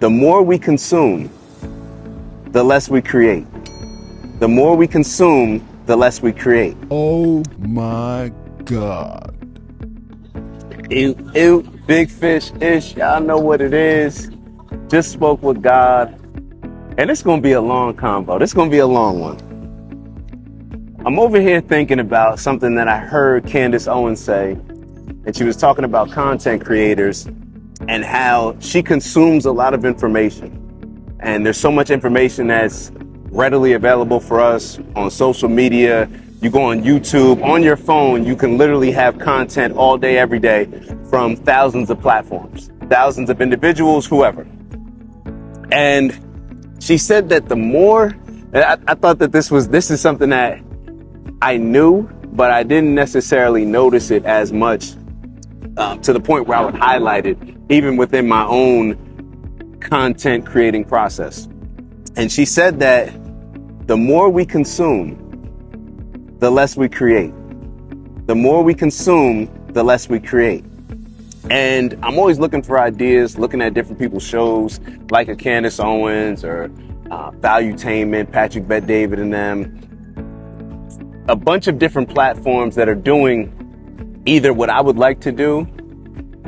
The more we consume, the less we create. The more we consume, the less we create. Oh my God. Ew, ew, big fish-ish. Y'all know what it is. Just spoke with God. And it's going to be a long convo. This is going to be a long one. I'm over here thinking about something that I heard Candace Owens say. And she was talking about content creators and how she consumes a lot of information. And there's so much information that's readily available for us on social media. You go on YouTube, on your phone, you can literally have content all day, every day from thousands of platforms, thousands of individuals, whoever. And she said that the more, I thought that this is something that I knew, but I didn't necessarily notice it as much to the point where I would highlight it, even within my own content creating process. And she said that the more we consume, the less we create. The more we consume, the less we create. And I'm always looking for ideas, looking at different people's shows, like a Candace Owens or Valuetainment, Patrick Bet-David and them. A bunch of different platforms that are doing either what I would like to do,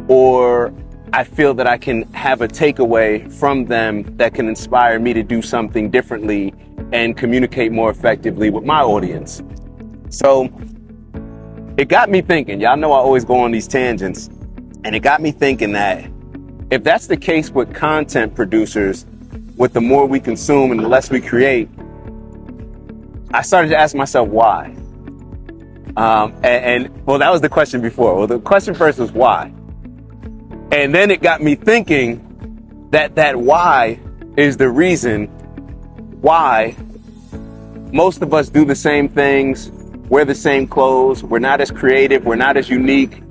or I feel that I can have a takeaway from them that can inspire me to do something differently and communicate more effectively with my audience. So it got me thinking. Y'all know I always go on these tangents. And it got me thinking that if that's the case with content producers, with the more we consume and the less we create, I started to ask myself why. Well, that was the question before. Well, the question first was why. And then it got me thinking that why is the reason why most of us do the same things, wear the same clothes, we're not as creative, we're not as unique.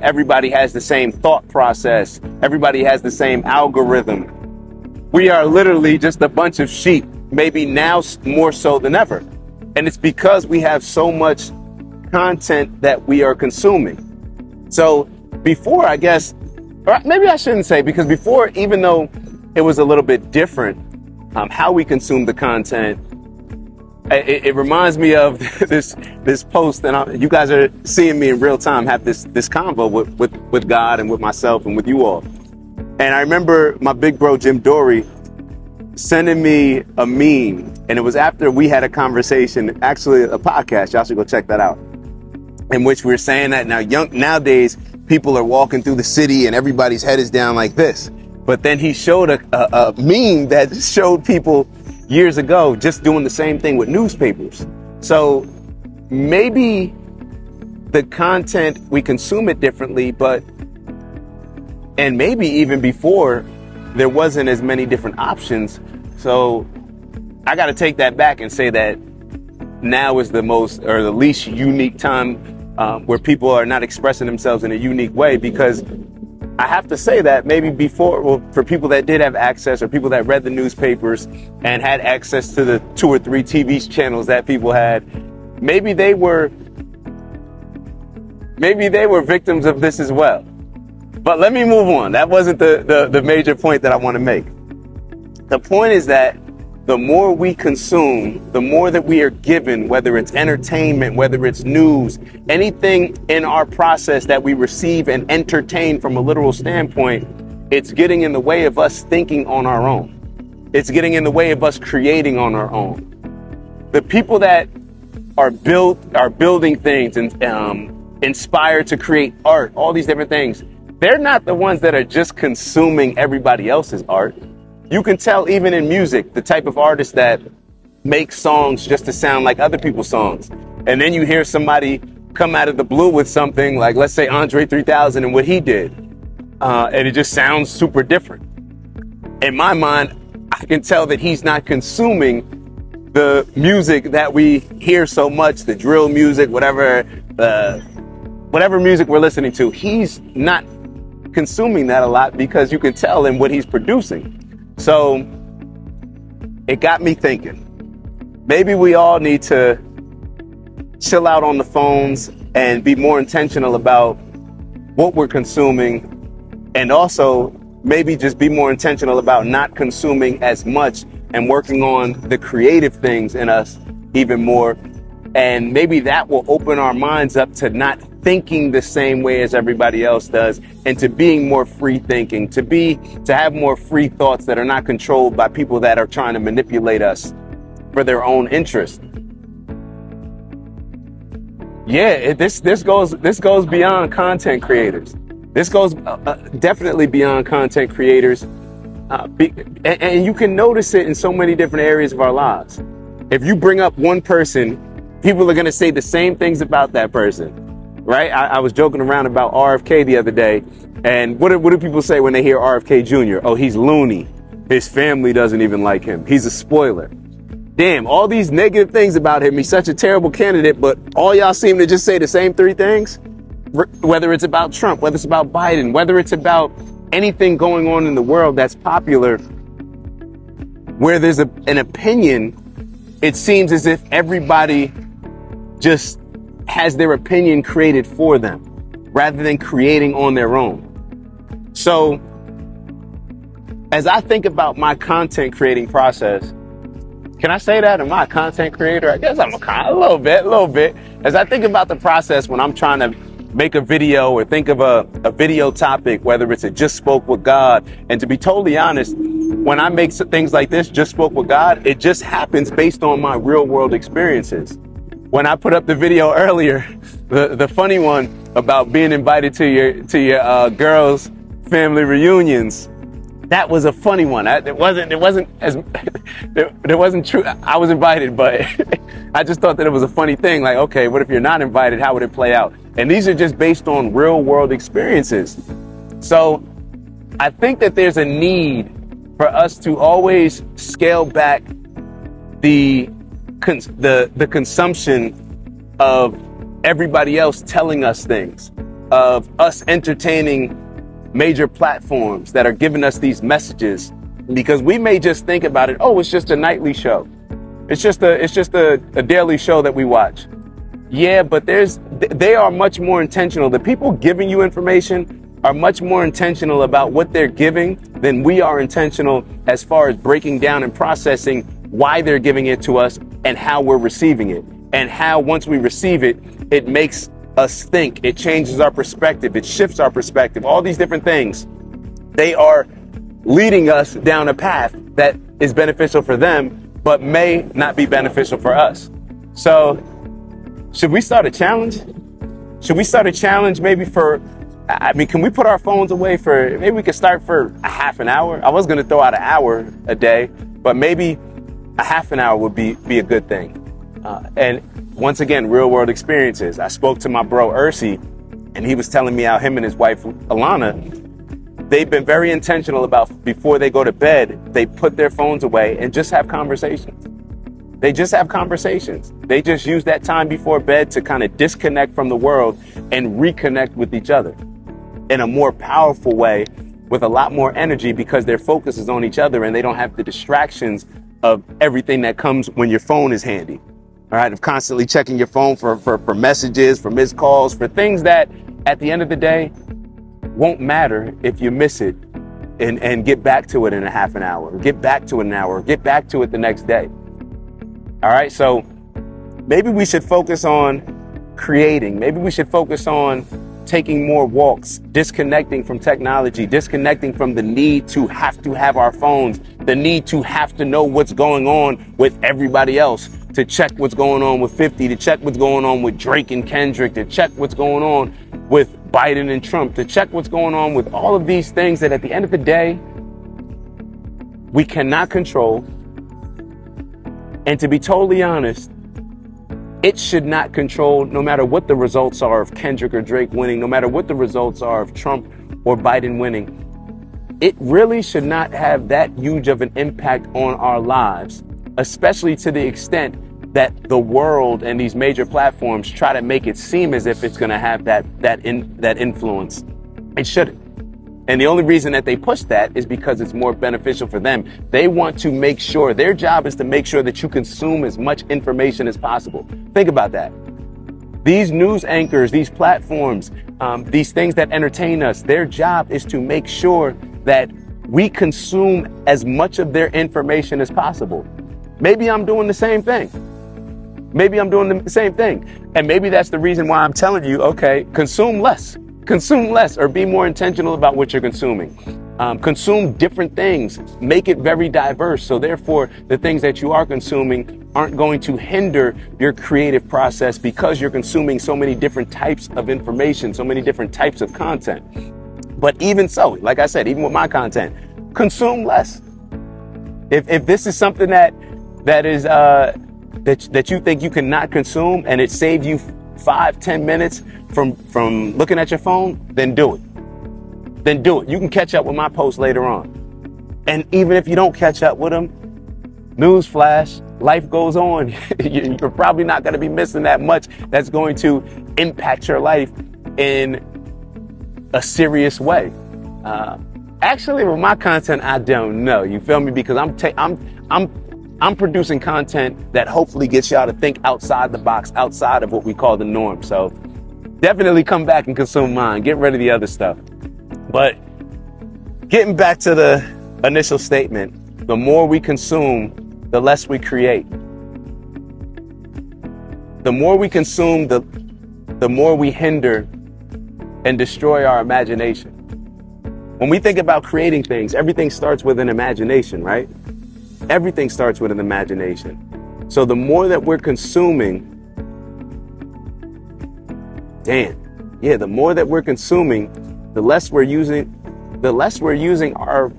Everybody has the same thought process. Everybody has the same algorithm. We are literally just a bunch of sheep, maybe now more so than ever. And it's because we have so much content that we are consuming. So before, I guess, or maybe I shouldn't say, because before, even though it was a little bit different, how we consume the content, it reminds me of this post, and you guys are seeing me in real time have this convo with God and with myself and with you all. And I remember my big bro Jim Dory sending me a meme, and it was after we had a conversation, actually a podcast. Y'all should go check that out. In which we were saying that nowadays people are walking through the city and everybody's head is down like this. But then he showed a meme that showed people years ago just doing the same thing with newspapers. So maybe the content, we consume it differently, and maybe even before there wasn't as many different options. So I got to take that back and say that now is the least unique time where people are not expressing themselves in a unique way, because I have to say that maybe before, well, for people that did have access, or people that read the newspapers and had access to the 2 or 3 TV channels that people had, maybe they were victims of this as well. But let me move on. That wasn't the major point that I want to make. The point is that the more we consume, the more that we are given, whether it's entertainment, whether it's news, anything in our process that we receive and entertain from a literal standpoint, it's getting in the way of us thinking on our own. It's getting in the way of us creating on our own. The people that are building things and inspired to create art, all these different things, they're not the ones that are just consuming everybody else's art. You can tell even in music, the type of artists that make songs just to sound like other people's songs. And then you hear somebody come out of the blue with something like, let's say, Andre 3000 and what he did. And it just sounds super different. In my mind, I can tell that he's not consuming the music that we hear so much, the drill music, whatever music we're listening to. He's not consuming that a lot, because you can tell in what he's producing. So it got me thinking, maybe we all need to chill out on the phones and be more intentional about what we're consuming, and also maybe just be more intentional about not consuming as much and working on the creative things in us even more. And maybe that will open our minds up to not thinking the same way as everybody else does, and to being more free thinking, to have more free thoughts that are not controlled by people that are trying to manipulate us for their own interest. Yeah, this goes beyond content creators. This goes definitely beyond content creators, and you can notice it in so many different areas of our lives. If you bring up one person, people are going to say the same things about that person, right? I was joking around about RFK the other day, and what do people say when they hear RFK Jr.? Oh, he's loony. His family doesn't even like him. He's a spoiler. Damn, all these negative things about him. He's such a terrible candidate, but all y'all seem to just say the same three things. Whether it's about Trump, whether it's about Biden, whether it's about anything going on in the world that's popular, where there's an opinion, it seems as if everybody just has their opinion created for them rather than creating on their own. So as I think about my content creating process, can I say that? Am I a content creator? I guess I'm a little bit. As I think about the process when I'm trying to make a video or think of a video topic, whether it's a Just Spoke with God, and to be totally honest, when I make things like this, Just Spoke with God, it just happens based on my real world experiences. When I put up the video earlier, the funny one about being invited to your girls' family reunions, that was a funny one. It wasn't true. I was invited, but I just thought that it was a funny thing. Like, okay, what if you're not invited? How would it play out? And these are just based on real world experiences. So I think that there's a need for us to always scale back the consumption of everybody else telling us things, of us entertaining major platforms that are giving us these messages, because we may just think about it. Oh, it's just a nightly show. It's just a daily show that we watch. Yeah, but they are much more intentional. The people giving you information are much more intentional about what they're giving than we are intentional as far as breaking down and processing why they're giving it to us and how we're receiving it, and how once we receive it, it makes us think, it changes our perspective, it shifts our perspective, all these different things. They are leading us down a path that is beneficial for them, but may not be beneficial for us. So should we start a challenge? Should we start a challenge maybe can we put our phones away maybe we could start for a half an hour? I was going to throw out an hour a day, but maybe a half an hour would be a good thing. And once again, real world experiences. I spoke to my bro Ursi, and he was telling me how him and his wife Alana, they've been very intentional about before they go to bed, they put their phones away and just have conversations. They just have conversations. They just use that time before bed to kind of disconnect from the world and reconnect with each other in a more powerful way, with a lot more energy, because their focus is on each other and they don't have the distractions of everything that comes when your phone is handy. All right, of constantly checking your phone for messages, for missed calls, for things that at the end of the day won't matter if you miss it and get back to it in a half an hour, or get back to it an hour, or get back to it the next day. All right, so maybe we should focus on creating. Maybe we should focus on taking more walks, disconnecting from technology, disconnecting from the need to have our phones, the need to have to know what's going on with everybody else, to check what's going on with 50, to check what's going on with Drake and Kendrick, to check what's going on with Biden and Trump, to check what's going on with all of these things that at the end of the day, we cannot control. And to be totally honest, it should not control, no matter what the results are of Kendrick or Drake winning, no matter what the results are of Trump or Biden winning. It really should not have that huge of an impact on our lives, especially to the extent that the world and these major platforms try to make it seem as if it's going to have that influence. It shouldn't. And the only reason that they push that is because it's more beneficial for them. They want to make sure, their job is to make sure that you consume as much information as possible. Think about that. These news anchors, these platforms, these things that entertain us, their job is to make sure that we consume as much of their information as possible. Maybe I'm doing the same thing. Maybe I'm doing the same thing. And maybe that's the reason why I'm telling you, okay, consume less, or be more intentional about what you're consuming. Consume different things, make it very diverse. So therefore, the things that you are consuming aren't going to hinder your creative process because you're consuming so many different types of information, so many different types of content. But even so, like I said, even with my content, consume less. If this is something that you think you cannot consume and it saves you 5-10 minutes from looking at your phone, then do it. You can catch up with my post later on. And even if you don't catch up with them, newsflash, life goes on. You're probably not going to be missing that much that's going to impact your life in a serious way. Actually, with my content, I don't know. You feel me? Because I'm producing content that hopefully gets y'all to think outside the box, outside of what we call the norm. So definitely come back and consume mine. Get rid of the other stuff. But getting back to the initial statement, the more we consume, the less we create. The more we consume, the more we hinder and destroy our imagination. When we think about creating things, everything starts with an imagination, right? Everything starts with an imagination. So the more that we're consuming, the more that we're consuming, the less we're using our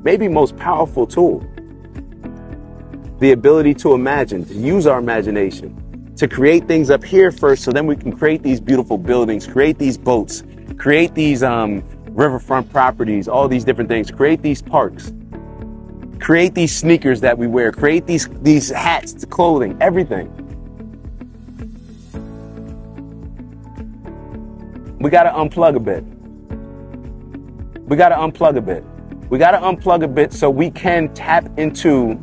maybe most powerful tool, the ability to imagine, to use our imagination, to create things up here first, so then we can create these beautiful buildings, create these boats, create these riverfront properties, all these different things, create these parks, create these sneakers that we wear, create these hats, clothing, everything. We got to unplug a bit. We got to unplug a bit so we can tap into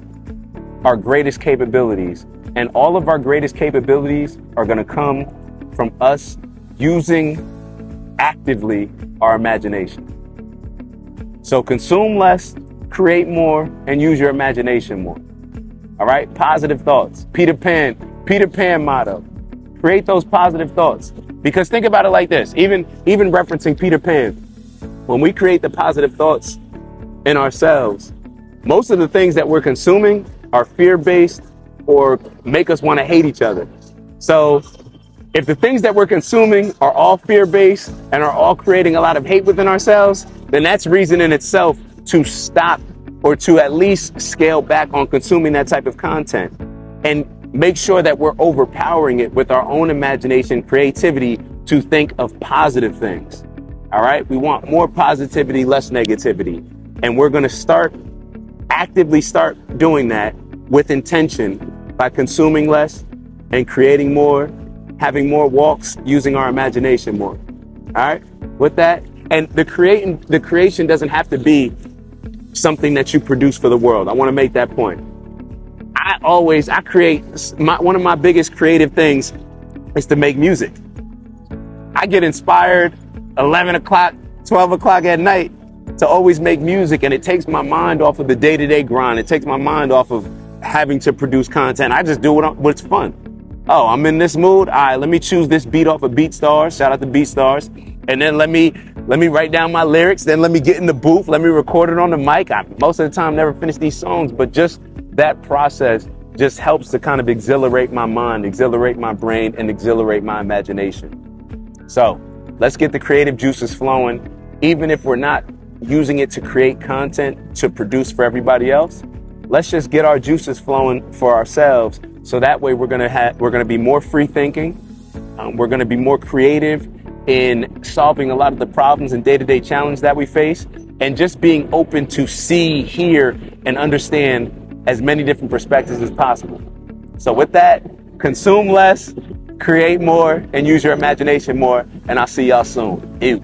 our greatest capabilities. And all of our greatest capabilities are going to come from us using actively our imagination. So consume less, create more, and use your imagination more. All right? Positive thoughts. Peter Pan motto. Create those positive thoughts. Because think about it like this, even referencing Peter Pan, when we create the positive thoughts in ourselves, most of the things that we're consuming are fear-based or make us want to hate each other. So if the things that we're consuming are all fear-based and are all creating a lot of hate within ourselves, then that's reason in itself to stop or to at least scale back on consuming that type of content and make sure that we're overpowering it with our own imagination, creativity to think of positive things. All right. We want more positivity, less negativity. And we're going to actively start doing that with intention by consuming less and creating more, having more walks, using our imagination more. All right. With that. And the creation doesn't have to be something that you produce for the world. I want to make that point. I create one of my biggest creative things is to make music. I get inspired 11 o'clock, 12 o'clock at night to always make music, and it takes my mind off of the day-to-day grind. It takes my mind off of having to produce content. I just do what's fun. Oh, I'm in this mood. All right, let me choose this beat off of BeatStars. Shout out to BeatStars. And then let me write down my lyrics. Then let me get in the booth. Let me record it on the mic. I most of the time never finish these songs, but just that process just helps to kind of exhilarate my mind, exhilarate my brain, and exhilarate my imagination. So let's get the creative juices flowing, even if we're not using it to create content to produce for everybody else. Let's just get our juices flowing for ourselves. So that way we're going to be more free thinking. We're going to be more creative in solving a lot of the problems and day-to-day challenges that we face, and just being open to see, hear, and understand as many different perspectives as possible. So with that, consume less, create more, and use your imagination more. And I'll see y'all soon. Ew.